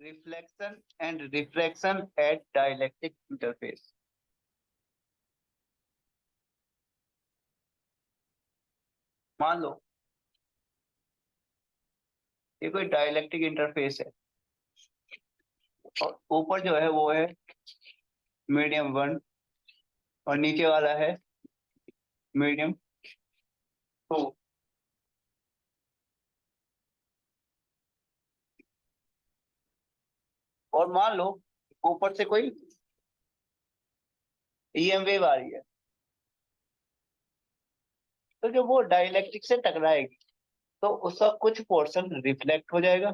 Reflection and refraction at dielectric interface. मान लो ये कोई डाइलेक्ट्रिक इंटरफेस है और ऊपर जो है वो है मीडियम वन और नीचे वाला है मीडियम टू। और मान लो ऊपर से कोई ईएम वेव आ रही है, तो जब वो डाइलेक्ट्रिक से टकराएगी तो उसका कुछ पोर्शन रिफ्लेक्ट हो जाएगा,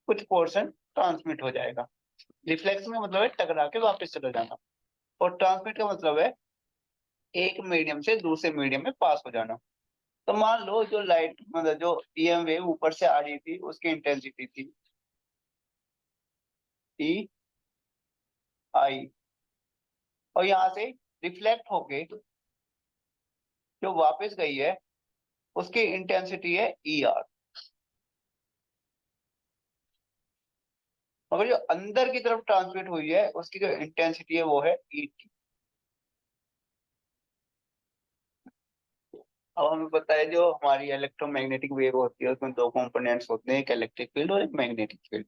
कुछ पोर्शन ट्रांसमिट हो जाएगा। रिफ्लेक्शन का मतलब है टकरा के वापस चला जाना, और ट्रांसमिट का मतलब है एक मीडियम से दूसरे मीडियम में पास हो जाना। तो मान लो जो लाइट मतलब जो ईएम वेव ऊपर से आ रही थी उसकी इंटेंसिटी थी ई आई, और यहाँ से रिफ्लेक्ट होके जो वापस गई है उसकी इंटेंसिटी है ई आर। मगर जो अंदर की तरफ ट्रांसमिट हुई है उसकी जो इंटेंसिटी है वो है ई टी। अब हमें पता है जो हमारी इलेक्ट्रोमैग्नेटिक वेव होती है उसमें दो कंपोनेंट्स होते हैं, एक इलेक्ट्रिक फील्ड और एक मैग्नेटिक फील्ड।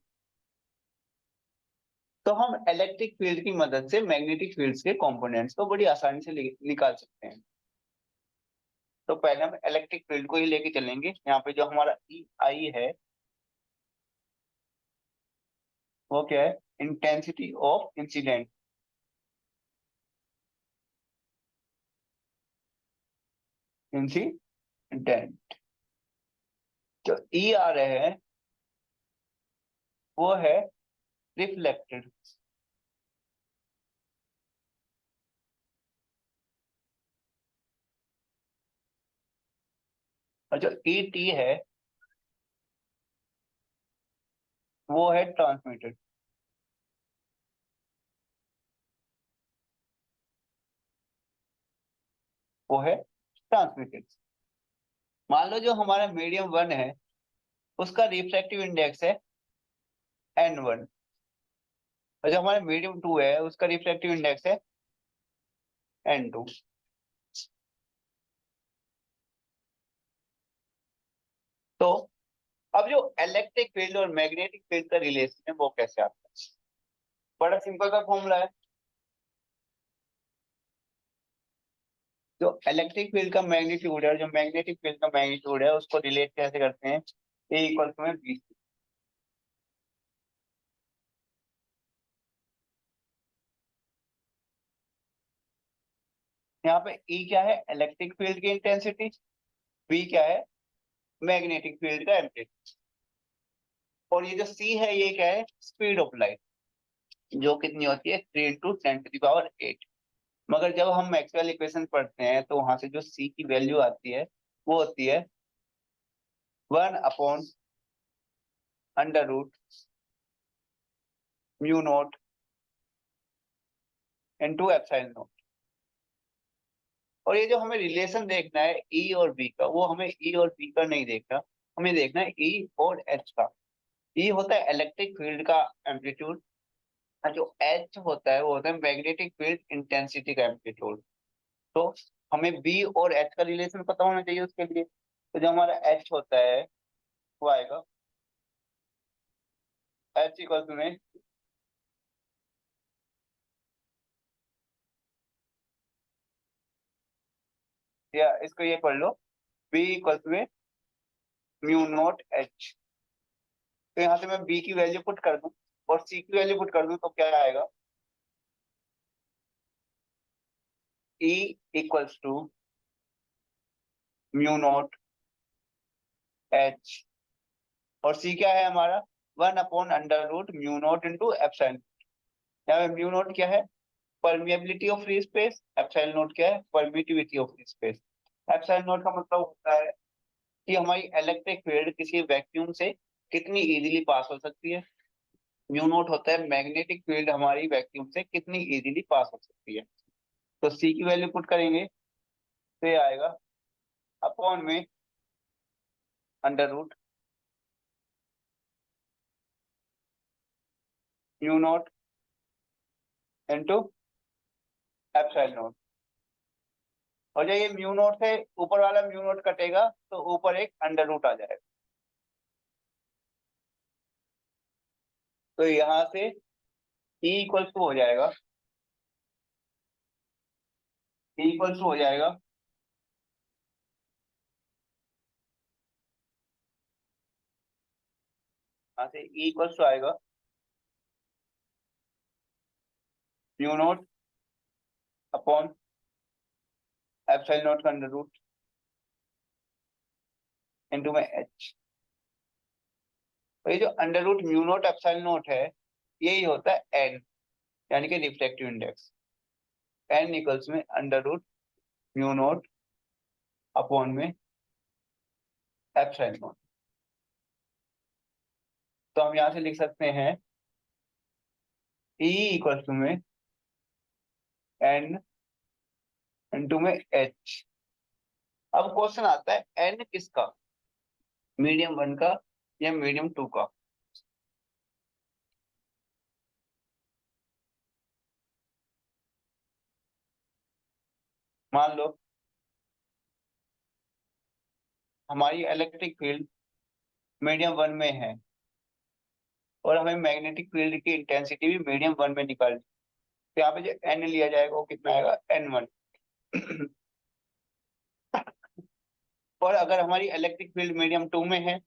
तो हम इलेक्ट्रिक फील्ड की मदद से मैग्नेटिक फील्ड्स के कंपोनेंट्स को बड़ी आसानी से निकाल सकते हैं। तो पहले हम इलेक्ट्रिक फील्ड को ही लेके चलेंगे। यहाँ पे जो हमारा ई आई है वो क्या है, इंटेंसिटी ऑफ इंसिडेंट। इंसिडेंट जो ई आ रहे हैं वो है रिफ्लेक्टेड। और जो ई टी है वो है ट्रांसमिटेड। वो है ट्रांसमिटेड। मान लो जो हमारा मीडियम वन है उसका रिफ्रैक्टिव इंडेक्स है एन वन, और जो हमारा मीडियम टू है उसका रिफ्रैक्टिव इंडेक्स है एन टू। तो अब जो इलेक्ट्रिक फील्ड और मैग्नेटिक फील्ड का रिलेशन है वो कैसे आता है? बड़ा सिंपल सा फॉर्मूला है। जो इलेक्ट्रिक फील्ड का मैग्नीट्यूड है और जो मैग्नेटिक फील्ड का मैग्नीट्यूड है उसको रिलेट कैसे करते हैं? ए इक्वल टू में बी। यहाँ पे ई क्या है, इलेक्ट्रिक फील्ड की इंटेंसिटी। बी क्या है, मैग्नेटिक फील्ड का एम्पलीट्यूड। और ये जो सी है ये क्या है, स्पीड ऑफ लाइट, जो कितनी होती है 3 × 10⁸ मगर जब हम मैक्सवेल इक्वेशन पढ़ते हैं तो वहां से जो सी की वैल्यू आती है वो होती है 1/√μ0 इंटू एप्सिलॉन नॉट। और ये जो हमें रिलेशन देखना है ई और बी का, वो हमें ई और बी का नहीं देखना, हमें देखना है ई और एच का। ई होता है इलेक्ट्रिक फील्ड का एम्पलीट्यूड, और जो एच होता है वो होता है मैग्नेटिक फील्ड इंटेंसिटी का एम्पलीट्यूड। तो हमें बी और एच का रिलेशन पता होना चाहिए उसके लिए। तो जो हमारा एच होता है वो आएगा एच इक्वल टू में या इसको ये पढ़ लो, बी इक्वल टू में μ0 H। तो यहाँ से मैं बी की वैल्यू पुट कर दूं और सी की वैल्यू पुट कर दूं तो क्या आएगा, E इक्वल्स टू μ0 H। और सी क्या है हमारा, 1/√μ0 इंटू एप्सिलॉन। यहाँ पे μ0 क्या है, permeability of free space. Epsilon note क्या है, permittivity of free space. Epsilon note का मतलब होता है कि हमारी इलेक्ट्रिक फील्ड किसी वैक्यूम से कितनी इजीली पास हो सकती है। म्यू नोट होता है मैग्नेटिक फील्ड हमारी वैक्यूम से कितनी इजीली पास हो सकती है। तो सी की वैल्यू पुट करेंगे तो ये आएगा अपॉन में under root mu naught into epsilon naught. और जब ये म्यू नॉट से ऊपर वाला म्यू नॉट कटेगा तो ऊपर एक अंडर रूट आ जाएगा। तो यहाँ से E इक्वल्स टू हो जाएगा, E इक्वल्स टू हो जाएगा यहाँ से E इक्वल्स टू आएगा mu naught upon epsilon naught का अंडर रूट इंटू में H। तो ये जो under root mu naught epsilon naught है यही होता है N, यानी कि रिफ्लेक्टिव इंडेक्स। N इक्वल्स में under root mu naught upon में एप्सिलॉन नॉट। तो हम यहाँ से लिख सकते हैं E इक्वल्स टू में N इंटू में H। अब क्वेश्चन आता है N किसका, मीडियम 1 का या मीडियम 2 का। मान लो हमारी इलेक्ट्रिक फील्ड मीडियम 1 में है और हमें मैग्नेटिक फील्ड की इंटेंसिटी भी मीडियम 1 में निकालनी। तो यहाँ पे जो N लिया जाएगा वो कितना आएगा, N1। और अगर हमारी इलेक्ट्रिक फील्ड मीडियम 2 में है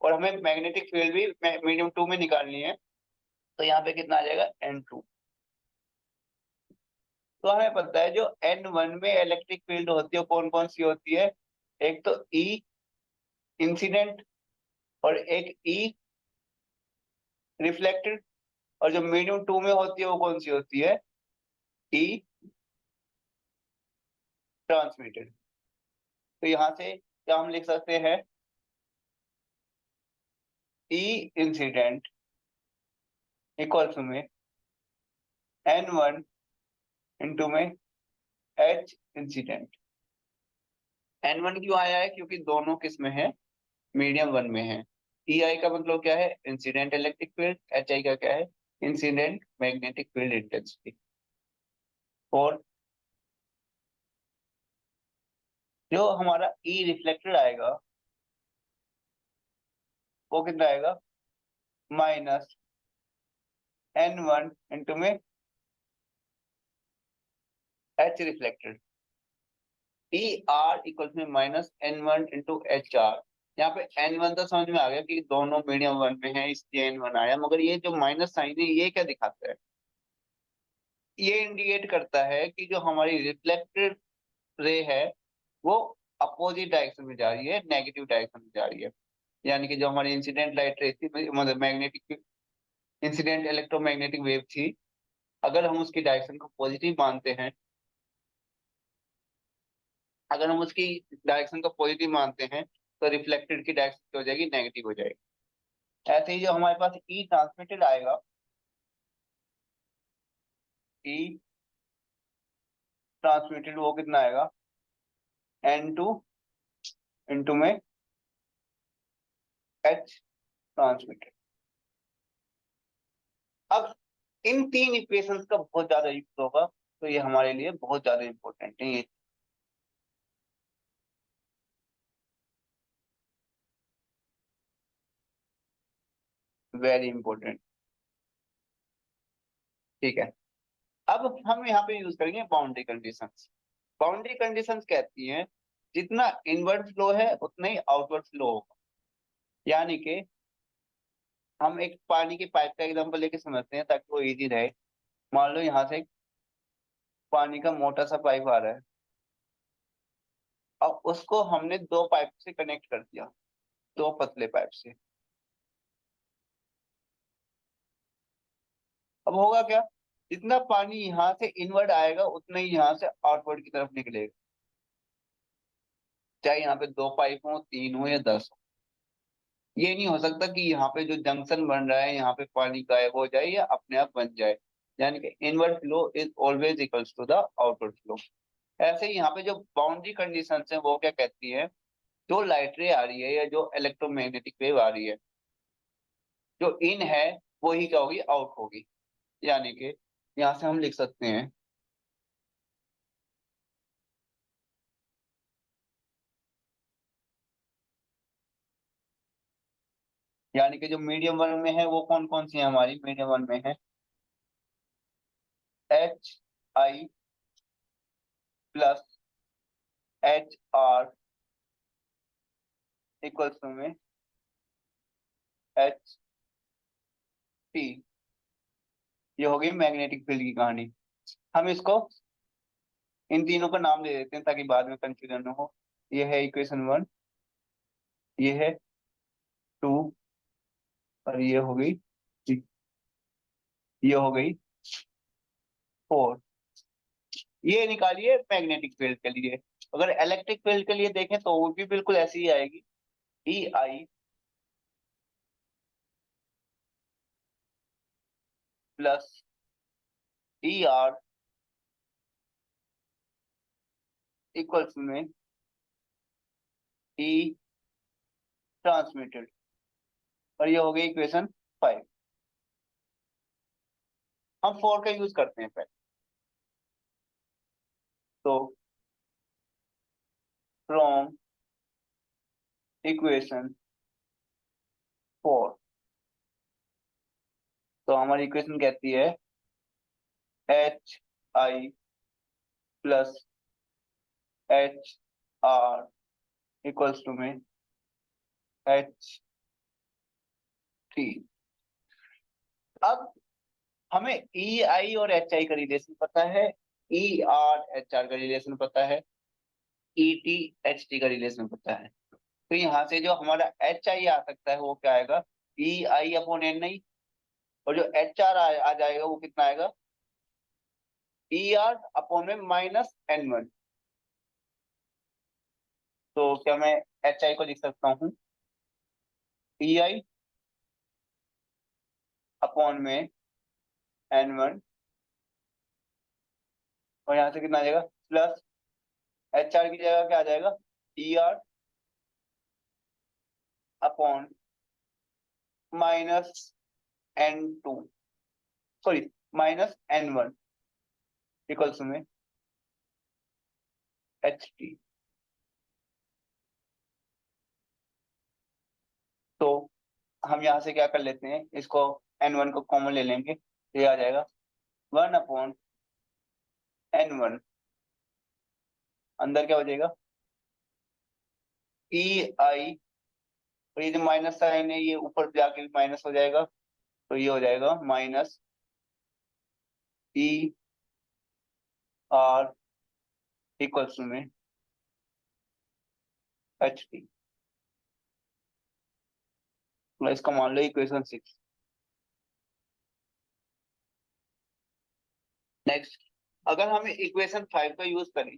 और हमें मैग्नेटिक फील्ड भी मीडियम 2 में निकालनी है तो यहाँ पे कितना आ जाएगा, N2। तो हमें पता है जो N1 में इलेक्ट्रिक फील्ड होती है कौन कौन सी होती है, एक तो E इंसिडेंट और एक E रिफ्लेक्टेड, और जो मीडियम 2 में होती है वो कौन सी होती है, E ट्रांसमिटेड। तो यहाँ से क्या हम लिख सकते हैं, E इंसिडेंट इक्वल्स में N1 इंटू में H इंसिडेंट। N1 क्यों आया है, क्योंकि दोनों किस में है, मीडियम 1 में है। EI का मतलब क्या है, इंसिडेंट इलेक्ट्रिक फील्ड। HI का क्या है, इंसिडेंट मैग्नेटिक फील्ड इंटेंसिटी। और जो हमारा E रिफ्लेक्टेड आएगा वो कितना आएगा, माइनस N1 इंटू में H reflected. E R equal में माइनस N1 इंटू HR। यहाँ पे N1 तो समझ में आ गया कि दोनों मीडियम 1 में है इसलिए N1 आया, मगर ये जो माइनस साइन है ये क्या दिखाता है, ये इंडिकेट करता है कि जो हमारी रिफ्लेक्टेड रे है वो अपोजिट डायरेक्शन में जा रही है, नेगेटिव डायरेक्शन में जा रही है। यानी कि जो हमारी इंसिडेंट लाइट रे थी, मतलब मैग्नेटिक इंसिडेंट इलेक्ट्रोमैग्नेटिक वेव थी, अगर हम उसकी डायरेक्शन को पॉजिटिव मानते हैं, अगर हम उसकी डायरेक्शन को पॉजिटिव मानते हैं तो रिफ्लेक्टेड की डायरेक्शन क्या हो जाएगी, नेगेटिव हो जाएगी। ऐसे ही जो हमारे पास ई ट्रांसमिटेड आएगा, ई ट्रांसमिटेड वो कितना आएगा, N2 इंटू में H ट्रांसमिटेड। अब इन तीन इक्वेशंस का बहुत ज्यादा यूज होगा, तो ये हमारे लिए बहुत ज्यादा इंपॉर्टेंट है, ये वेरी इंपॉर्टेंट। ठीक है, अब हम यहाँ पे यूज करेंगे बाउंड्री कंडीशंस। बाउंड्री कंडीशंस कहती हैं जितना इनवर्ड फ्लो है उतना ही आउटवर्ड फ्लो होगा। यानी कि हम एक पानी की पाइप का एग्जांपल लेके समझते हैं ताकि वो इजी रहे। मान लो यहाँ से पानी का मोटा सा पाइप आ रहा है और उसको हमने दो पाइप से कनेक्ट कर दिया, दो पतले पाइप से। अब होगा क्या, जितना पानी यहाँ से इनवर्ड आएगा उतना ही यहाँ से आउटवर्ड की तरफ निकलेगा, चाहे यहाँ पे दो पाइप हो, तीन हो या 10 हो। ये नहीं हो सकता कि यहाँ पे जो जंक्शन बन रहा है यहाँ पे पानी गायब हो जाए या अपने आप बन जाए। यानी कि inward flow is always equals to the outward flow. ऐसे ही यहाँ पे जो बाउंड्री कंडीशंस है वो क्या कहती है, जो लाइट रे आ रही है या जो इलेक्ट्रोमैग्नेटिक वेव आ रही है, जो इन है वो ही क्या होगी, आउट होगी। यानी कि यहाँ से हम लिख सकते हैं यानी कि जो मीडियम वन में है वो कौन कौन सी है हमारी मीडियम वन में है HI प्लस HR इक्वल्स में HT। ये हो गई मैग्नेटिक फील्ड की कहानी। हम इसको इन तीनों का नाम दे देते हैं ताकि बाद में कंफ्यूजन न हो। ये है इक्वेशन 1, ये है 2 और ये हो गई 3, ये हो गई 4। ये निकालिए मैग्नेटिक फील्ड के लिए। अगर इलेक्ट्रिक फील्ड के लिए देखें तो वो भी बिल्कुल ऐसी ही आएगी, EI प्लस ER इक्वल्स में E ट्रांसमिटेड। और ये हो गई इक्वेशन 5। हम 4 का यूज करते हैं पहले। तो फ्रॉम इक्वेशन 4 तो हमारी इक्वेशन कहती है HI plus HR equals to में HT। अब हमें EI और HI का रिलेशन पता है, ER HR का रिलेशन पता है, ET HT का रिलेशन पता है। तो यहाँ से जो हमारा HI आ सकता है वो क्या आएगा, EI अपॉन NI। और जो HR आ जाएगा वो कितना आएगा, ER अपॉन में -N1। तो क्या मैं HI को लिख सकता हूँ EI अपॉन में N1 और यहाँ से कितना आ जाएगा प्लस HR की जगह क्या आ जाएगा ER upon -N2 sorry -N1 equals में HT। तो हम यहाँ से क्या कर लेते हैं, इसको N1 को कॉमन ले लेंगे तो ये आ जाएगा 1 अपॉन N1। अंदर क्या हो जाएगा EI और ये जो माइनस साइन है ये ऊपर जाके भी माइनस हो जाएगा तो ये हो जाएगा -ER इक्वल्स में HT। तो इसका मान लो इक्वेशन 6। नेक्स्ट, अगर हम इक्वेशन 5 का यूज करें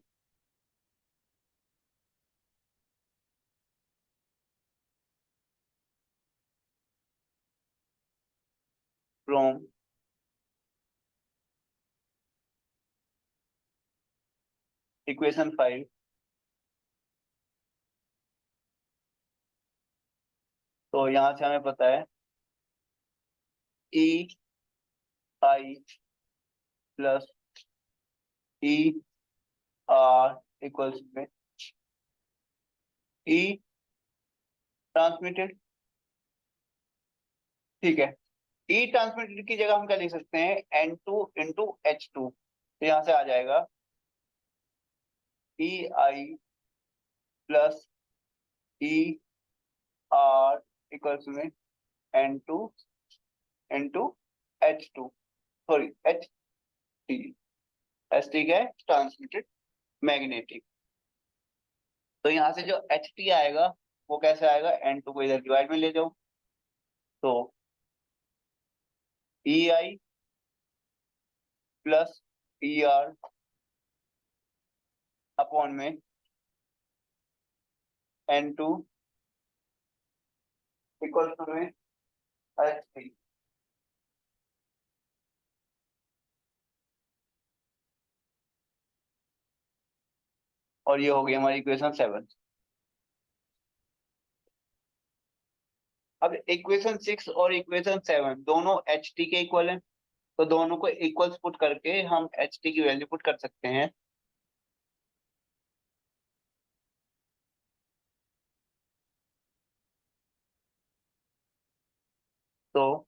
फ्रॉम इक्वेशन 5 तो यहाँ से हमें पता है EI प्लस ER इक्वल्स में E ट्रांसमिटेड। ठीक है, E ट्रांसमिटेड की जगह हम क्या लिख सकते हैं N2 × H2। तो यहाँ से आ जाएगा EI प्लस ER इक्वल्स में N2 × H2 sorry HT। HT क्या है, ट्रांसमिटेड मैग्नेटिक। तो यहाँ से जो HT आएगा वो कैसे आएगा, N2 को इधर डिवाइड में ले जाओ तो EI प्लस ER अपॉन में N2 इक्वल टू में HT। और ये हो गई हमारी इक्वेशन 7। अब इक्वेशन 6 और इक्वेशन 7 दोनों HT के इक्वल हैं। तो दोनों को इक्वल्स पुट करके हम एच टी की वैल्यू पुट कर सकते हैं। तो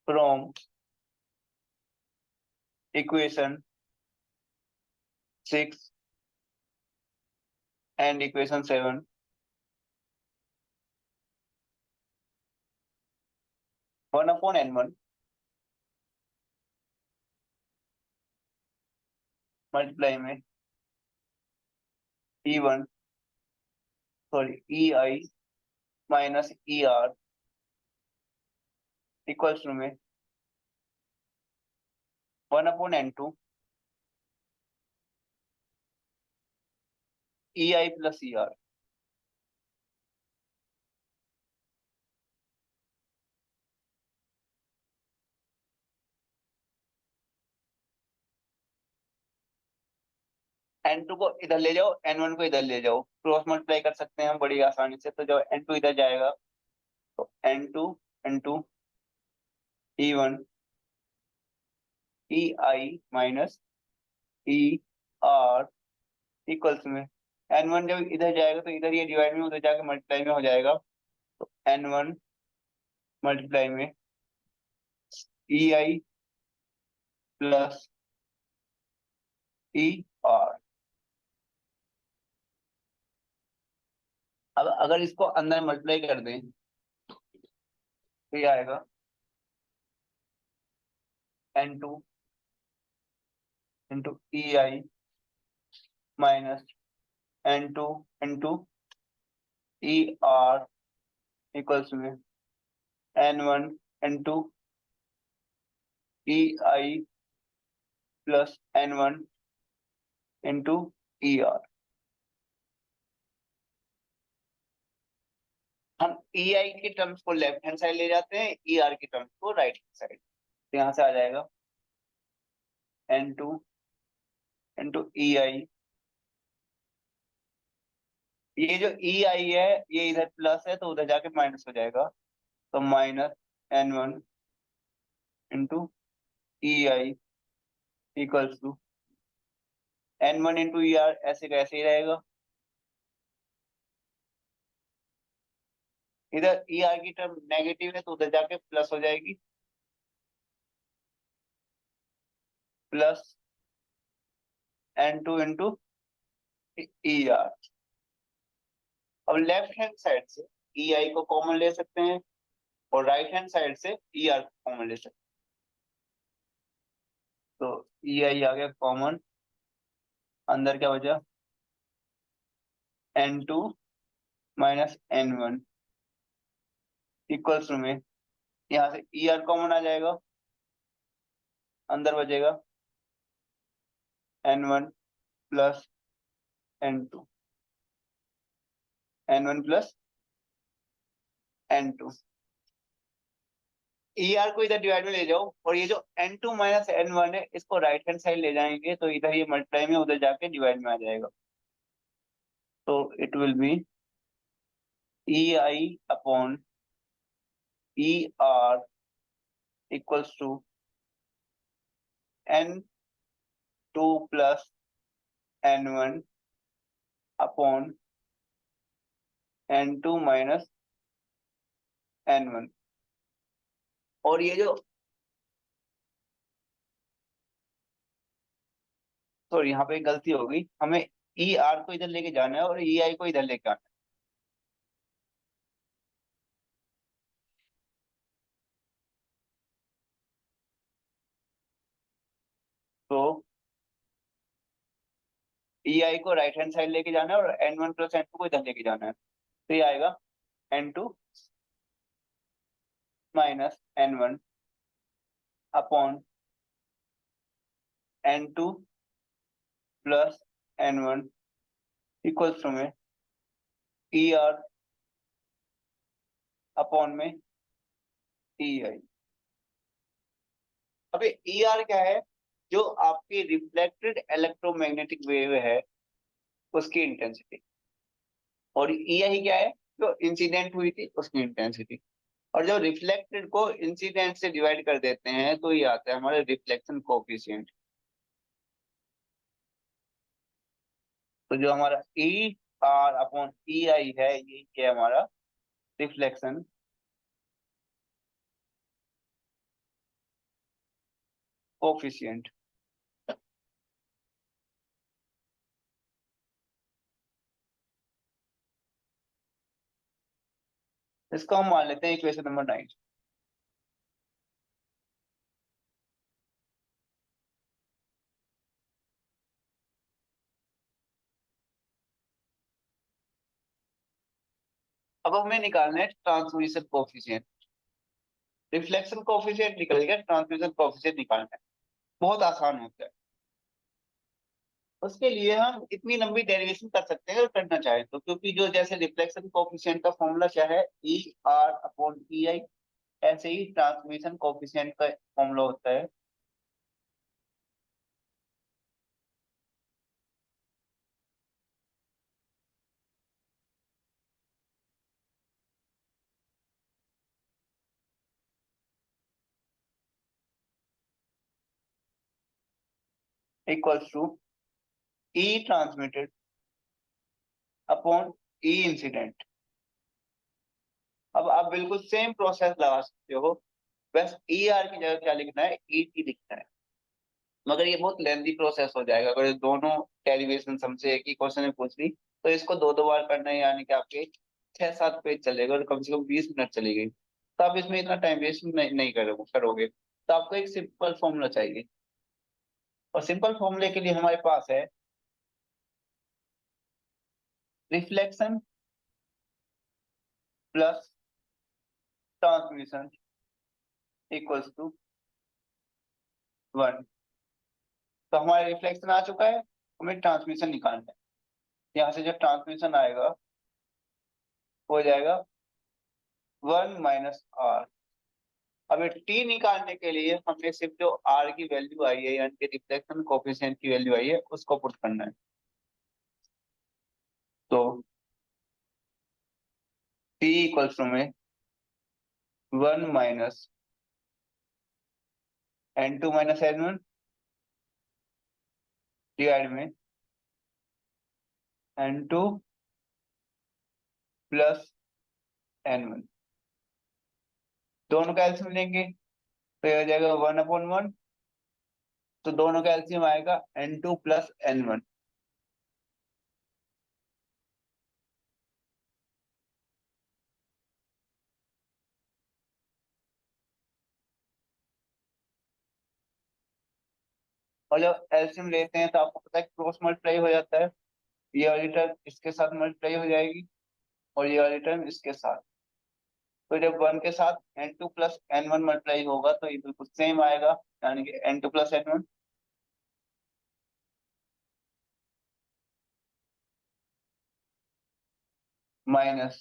from equation 6 and equation 7 1/n1 multiply में E1 sorry EI minus ER equals to में 1/n2 EI plus ER। N2 को इधर ले जाओ, N1 को इधर ले जाओ, क्रॉस मल्टीप्लाई कर सकते हैं हम बड़ी आसानी से। तो जब N2 इधर जाएगा तो N2 N2 E1 EI minus ER equals में N1 जब इधर जाएगा तो इधर ये डिवाइड में उधर जाके मल्टीप्लाई में हो जाएगा। तो N1 मल्टीप्लाई में EI प्लस ER। अब अगर इसको अंदर मल्टीप्लाई कर दें तो ये आएगा N2 into EI minus N2 into ER equals में N1 into EI plus N1 into ER। हम EI की टर्म्स को लेफ्ट हैंड साइड ले जाते हैं, ER की टर्म्स को राइट हैंड साइड। तो यहाँ से आ जाएगा N2 इंटू EI। ये जो EI है ये इधर प्लस है तो उधर जाके माइनस हो जाएगा। तो minus N1 into EI equals to N1 into ER ऐसे का ऐसे ही रहेगा। इधर ER की टर्म नेगेटिव है तो उधर जाके प्लस हो जाएगी, प्लस N2 इंटू ER। अब लेफ्ट हैंड साइड से EI को कॉमन ले सकते हैं और राइट हैंड साइड से ER को कॉमन ले सकते हैं। तो EI आ गया कॉमन, अंदर क्या बचा N2 minus N1 equals to में यहाँ से ER कॉमन आ जाएगा, अंदर बचेगा N1 plus N2 N1 plus N2। ER को इधर डिवाइड में ले जाओ और ये जो N2 माइनस N1 है इसको राइट हैंड साइड ले जाएंगे तो इधर ये मल्टीप्लाई में उधर जाके डिवाइड में आ जाएगा। तो it will be EI upon ER equals to N2 plus N1 upon N2 minus N1। और ये जो सॉरी यहाँ पे गलती हो गई, हमें ER को इधर लेके जाना है और EI को इधर लेके आना है। तो EI को राइट हैंड साइड लेके जाना है और N1 प्लस N2 को इधर लेके जाना है। तो ये आएगा N2 minus N1 upon N2 plus N1 equals to में ER अपॉन में EI। अबे ER क्या है? जो आपकी रिफ्लेक्टेड इलेक्ट्रोमैग्नेटिक वेव है उसकी इंटेंसिटी, और EI क्या है? जो इंसिडेंट हुई थी उसकी इंटेंसिटी। और जब रिफ्लेक्टेड को इंसिडेंट से डिवाइड कर देते हैं तो ये आता है हमारे रिफ्लेक्शन कोफिशिएंट। तो जो हमारा ई आर अपॉन ई आई है यही है हमारा रिफ्लेक्शन कोफिशिएंट। इसको हम मान लेते हैं इक्वेशन नंबर 9। अब हमें निकालना है ट्रांसमिशन कोफिशिएंट। रिफ्लेक्शन कोफिशिएंट निकल गया, ट्रांसमिशन कोफिशिएंट निकालना है, बहुत आसान होता है। उसके लिए हम इतनी लंबी डेरिवेशन कर सकते हैं अगर करना चाहें तो, क्योंकि जो जैसे रिफ्लेक्शन कोफिशिएंट का फॉर्मूला क्या है, E R upon E I, ऐसे ही ट्रांसमिशन कोफिशिएंट का फॉर्मूला होता है equals to E transmitted upon E incident. अब आप बिल्कुल सेम प्रोसेस लगा सकते हो, बस ई आर की जगह क्या लिखना है, ई टी लिखना है। मगर ये बहुत लेंथी प्रोसेस हो जाएगा अगर दोनों डेरिवेशन हमसे एक ही क्वेश्चन में पूछ ली, तो इसको दो दो बार करना है, यानी कि आपके 6-7 पेज चलेगा और कम से कम 20 मिनट चलेगी। तो आप इसमें इतना टाइम वेस्ट नहीं करोगे। तो आपको एक सिंपल फॉर्मूला चाहिए, और सिंपल फॉर्मूले के लिए हमारे पास है reflection plus transmission equals to 1। तो हमारा रिफ्लेक्शन आ चुका है, हमें ट्रांसमिशन निकालना है। यहाँ से जो ट्रांसमिशन आएगा हो जाएगा 1 - r। अब ये टी निकालने के लिए हमें सिर्फ जो आर की वैल्यू आई है, यानी कि रिफ्लेक्शन कोफिशिएंट की वैल्यू आई है, उसको पुट करना है। तो टी इक्वल्स टू में 1 - n2 - n1 डिवाइड में n2 प्लस n1। दोनों का एलसीएम लेंगे तो ये हो जाएगा 1/1। तो दोनों का एलसीएम आएगा n2 प्लस n1। और जब एलसीएम लेते हैं तो आपको पता है क्रॉस मल्टीप्लाई हो जाता है, ये वाली टर्म इसके साथ मल्टीप्लाई हो जाएगी और ये वाली टर्म इसके साथ। तो जब 1 के साथ n2 प्लस n1 मल्टीप्लाई होगा तो ये बिल्कुल सेम आएगा, यानी कि n2 plus n1 minus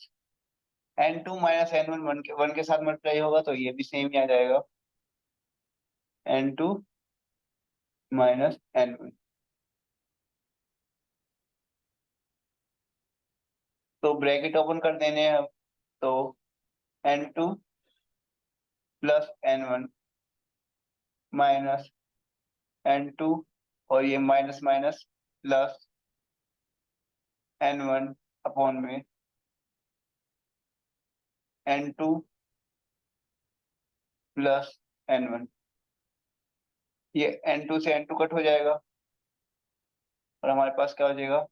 n2 - n1, 1 के साथ मल्टीप्लाई होगा तो ये भी सेम ही आ जाएगा, n2 - n1। तो ब्रैकेट ओपन कर देने हैं अब। तो n2 plus n1 minus n2, और ये minus minus plus n1 upon में n2 प्लस n1। ये n2 से n2 कट हो जाएगा और हमारे पास क्या हो जाएगा,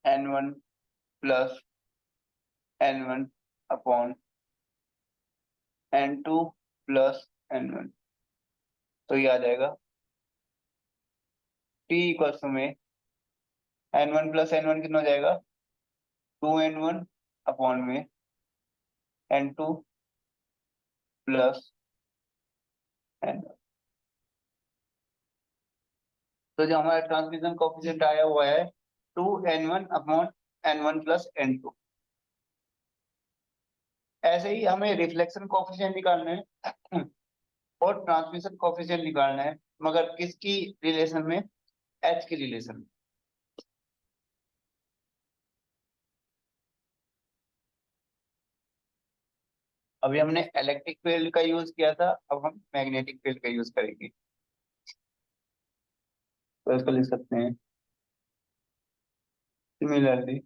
n1 plus n1 upon n2 plus n1। तो ये आ जाएगा t इक्वल्स में n1 प्लस n1 कितना हो जाएगा, 2n1 अपॉन में n2 प्लस n1। तो जो हमारा ट्रांसमिशन कोएफिशिएंट आया हुआ है 2n1 upon n1 plus n2। ऐसे ही हमें रिफ्लेक्शन कोएफिशिएंट निकालना है और ट्रांसमिशन कोएफिशिएंट निकालना है, मगर किसकी रिलेशन में, एच की रिलेशन में। अभी हमने इलेक्ट्रिक फील्ड का यूज किया था, अब हम मैग्नेटिक फील्ड का यूज करेंगे। तो इसको लिख सकते हैं similarly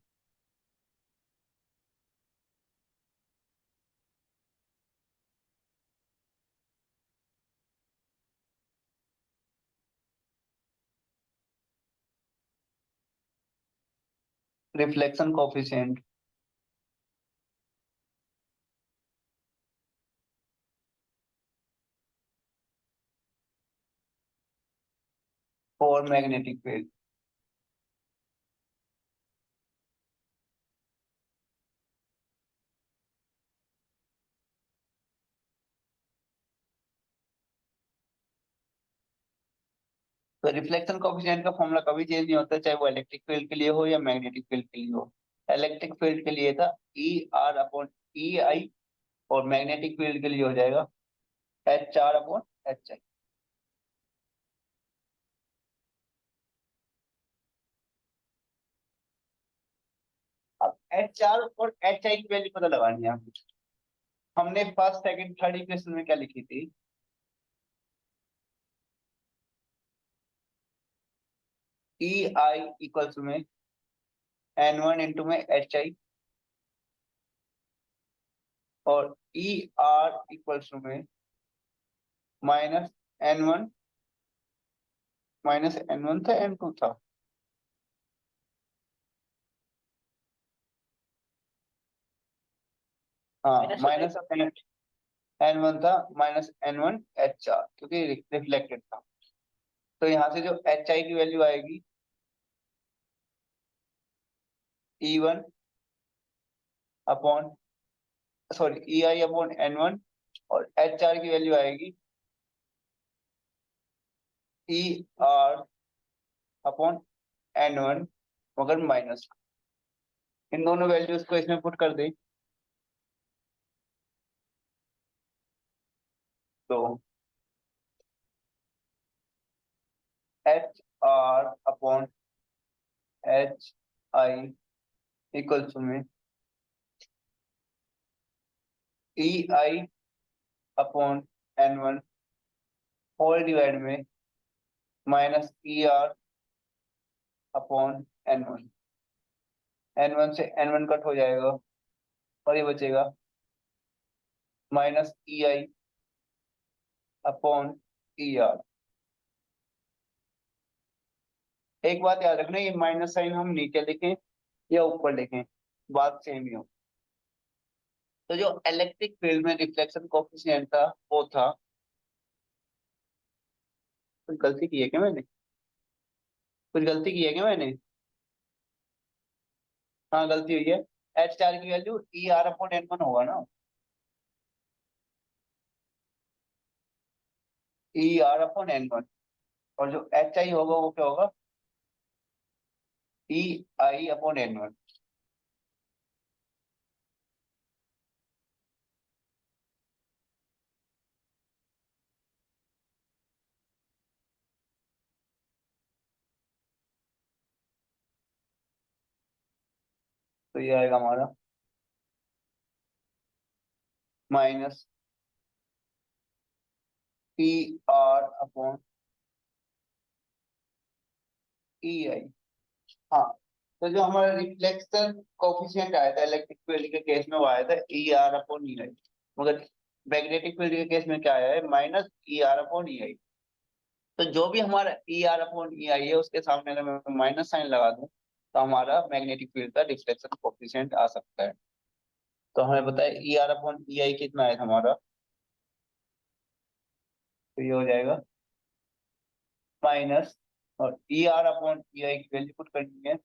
reflection coefficient for magnetic field. तो रिफ्लेक्शन कोफिशिएंट का फॉर्मूला कभी चेंज नहीं होता, चाहे वो इलेक्ट्रिक फील्ड के लिए हो या मैग्नेटिक फील्ड के लिए हो। इलेक्ट्रिक फील्ड के लिए था E r/E I, और मैग्नेटिक फील्ड के लिए हो जाएगा H r/H I। अब HR और HI की वैल्यू पता लगानी है हमें। हमने फर्स्ट सेकंड थर्ड इक्वेशन में क्या लिखी थी? EI इक्वल्स में N1 इंटू में HI, और ER इक्वल्स में -N1 -N1 था, N2 था। हाँ, माइनस N1 था, -N1 HR, क्योंकि रिफ्लेक्टेड था। तो यहाँ से जो HI की वैल्यू आएगी E1 अपॉन सॉरी EI/N1, और HR की वैल्यू आएगी ER/N1, मगर माइनस। इन दोनों वैल्यूज को इसमें पुट कर दें तो HR/HI इक्वल्स में EI/N1 होल डिवाइड में -ER/N1। N1 से N1 कट हो जाएगा, और ये बचेगा -EI/ER। एक बात याद रखना, ये माइनस साइन हम नीचे लिखें या ऊपर लिखें, बात सेम ही हो। तो जो इलेक्ट्रिक फील्ड में रिफ्लेक्शन कोफिशिएंट था वो था, कुछ गलती की है क्या मैंने? कुछ गलती की है क्या मैंने? हाँ, गलती हुई है। H4 की वैल्यू ER/N1 होगा ना। ER/N1, और जो HI होगा वो क्या होगा? EI/N1। तो ये आएगा हमारा माइनस ER/EI। हाँ, तो जो हमारा रिफ्लेक्शन कोफिशिएंट आया था इलेक्ट्रिक फील्ड के केस में, वो आया था ER/EI, मगर मैग्नेटिक फील्ड के केस में क्या आया है? -ER/EI। तो जो भी हमारा ER/EI है उसके सामने अगर मैं माइनस साइन लगा दूं तो हमारा मैग्नेटिक फील्ड का रिफ्लेक्शन कोफिशिएंट आ सकता है। तो हमें पता है ER/EI कितना है हमारा, तो ये हो जाएगा माइनस, और ER/EI की वैल्यू पुट करनी है।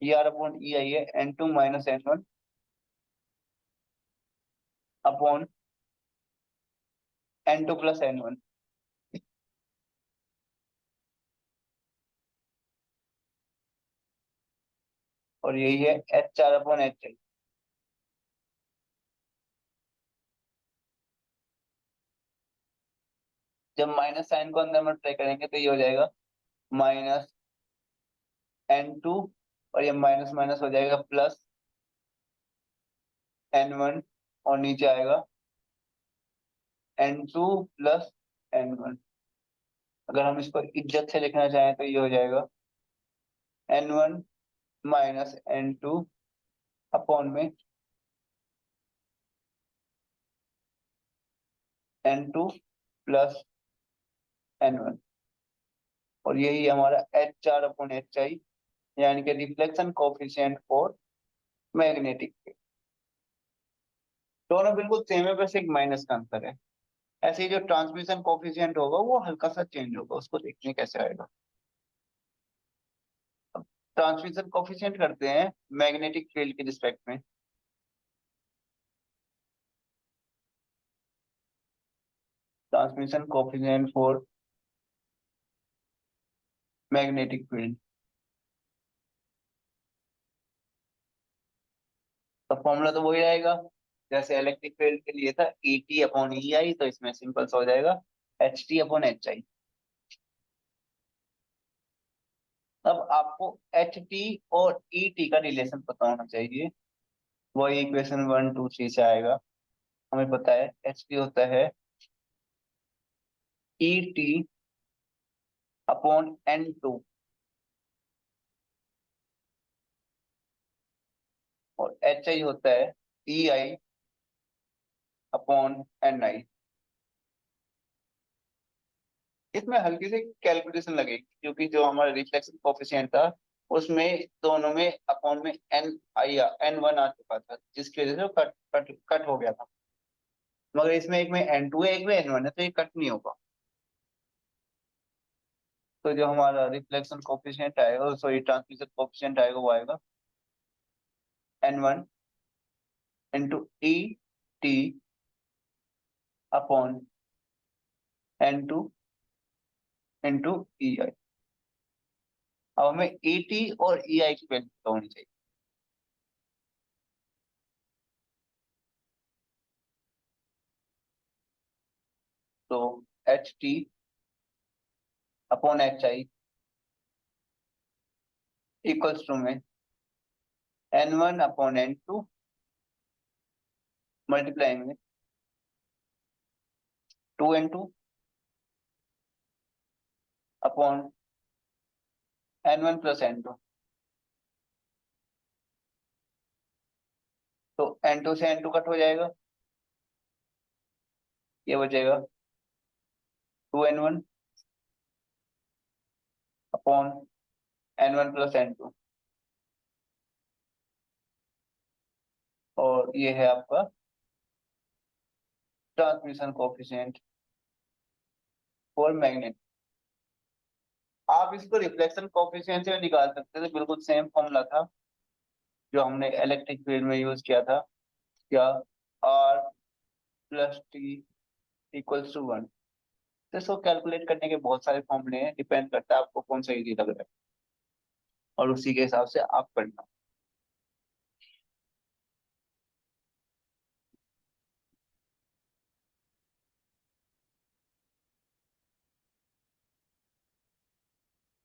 ER/EI है N2 - N1 upon N2 + N1, और यही है HR/HI। जब माइनस साइन को अंदर मल्टीप्लाई करेंगे तो ये हो जाएगा -N2, और ये माइनस माइनस हो जाएगा +N1, और नीचे आएगा N2 प्लस N1। अगर हम इसको इज्जत से लिखना चाहें तो ये हो जाएगा N1 माइनस N2 अपॉन में N2 प्लस N1। और यही हमारा H4 अपॉन HI, यानी कि reflection coefficient for magnetic field. दोनों बिल्कुल सेम है, बस एक माइनस का अंतर है। ऐसे ही जो ट्रांसमिशन कोफिशिएंट होगा वो हल्का सा चेंज होगा, उसको देखने कैसे आएगा। ट्रांसमिशन कोफिशिएंट करते हैं मैग्नेटिक फील्ड के रिस्पेक्ट में। Transmission coefficient for magnetic field, तो फॉर्मूला तो वही रहेगा जैसे इलेक्ट्रिक फील्ड के लिए था, ET अपॉन EI, तो इसमें सिंपल सा हो जाएगा HT अपॉन HI। अब आपको HT और ET का रिलेशन पता होना चाहिए, वही इक्वेशन 1 2 3 से आएगा। हमें पता है HT होता है ET अपॉन N2, और HI होता है EI अपॉन NI। इसमें हल्की सी कैलकुलेशन लगेगी, क्योंकि जो हमारा रिफ्लेक्शन कोफिशिएंट था उसमें दोनों में अपॉन में N1 आ चुका था, जिसकी वजह से वो कट कट कट हो गया था। मगर इसमें एक में N2 है, एक में N1 है, तो ये कट नहीं होगा। तो जो हमारा रिफ्लेक्शन कोफिशिएंट आएगा, सॉरी ट्रांसमिशन कोफिशिएंट आएगा, वो आएगा N1 into ET upon N2 into EI। अब हमें ET और EI की वैल्यू पता होनी चाहिए। तो HT upon HI equals to में N1 अपॉन N2 मल्टीप्लाइंग में 2N2 upon N1 plus N2। तो N2 से N2 कट हो जाएगा, ये बचेगा 2N1 upon N1 plus N2, और ये है आपका ट्रांसमिशन कोफिशिएंट फॉर मैग्नेट। आप इसको रिफ्लेक्शन कोफिशिएंट से निकाल सकते थे, बिल्कुल सेम फॉर्मूला था जो हमने इलेक्ट्रिक फील्ड में यूज किया था, क्या R plus T equals to 1। तो इसको कैलकुलेट करने के बहुत सारे फॉर्मूले हैं, डिपेंड करता है आपको कौन सा इजी लग रहा है, और उसी के हिसाब से आप करना।